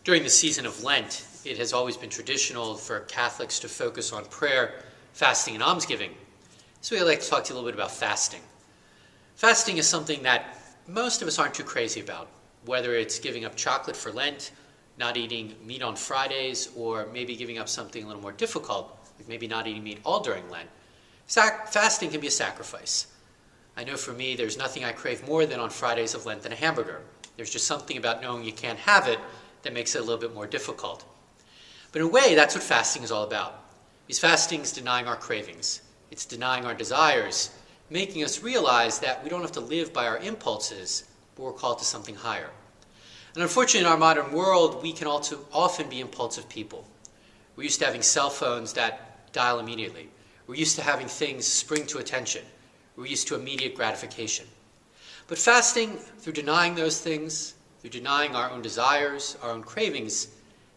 During the season of Lent, it has always been traditional for Catholics to focus on prayer, fasting, and almsgiving. So I'd like to talk to you a little bit about fasting. Fasting is something that most of us aren't too crazy about, whether it's giving up chocolate for Lent, not eating meat on Fridays, or maybe giving up something a little more difficult, like maybe not eating meat all during Lent. Fasting can be a sacrifice. I know for me, there's nothing I crave more than on Fridays of Lent than a hamburger. There's just something about knowing you can't have it that makes it a little bit more difficult. But in a way, that's what fasting is all about. Because fasting is denying our cravings. It's denying our desires, making us realize that we don't have to live by our impulses, but we're called to something higher. And unfortunately, in our modern world, we can also often be impulsive people. We're used to having cell phones that dial immediately. We're used to having things spring to attention. We're used to immediate gratification. But fasting, through denying those things, through denying our own desires, our own cravings,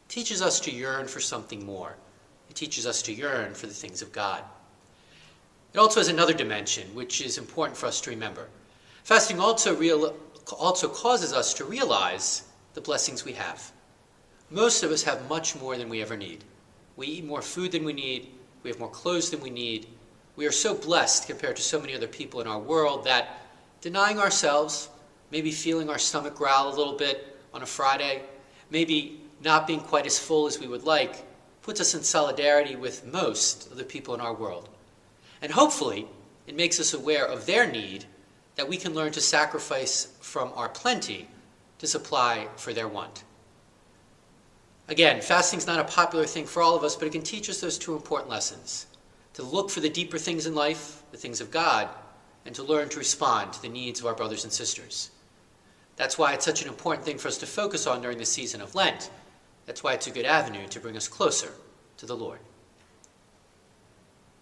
teaches us to yearn for something more. It teaches us to yearn for the things of God. It also has another dimension, which is important for us to remember. Fasting also causes us to realize the blessings we have. Most of us have much more than we ever need. We eat more food than we need. We have more clothes than we need. We are so blessed compared to so many other people in our world that denying ourselves, maybe feeling our stomach growl a little bit on a Friday, maybe not being quite as full as we would like, puts us in solidarity with most of the people in our world. And hopefully, it makes us aware of their need, that we can learn to sacrifice from our plenty to supply for their want. Again, fasting is not a popular thing for all of us, but it can teach us those two important lessons: to look for the deeper things in life, the things of God, and to learn to respond to the needs of our brothers and sisters. That's why it's such an important thing for us to focus on during the season of Lent. That's why it's a good avenue to bring us closer to the Lord.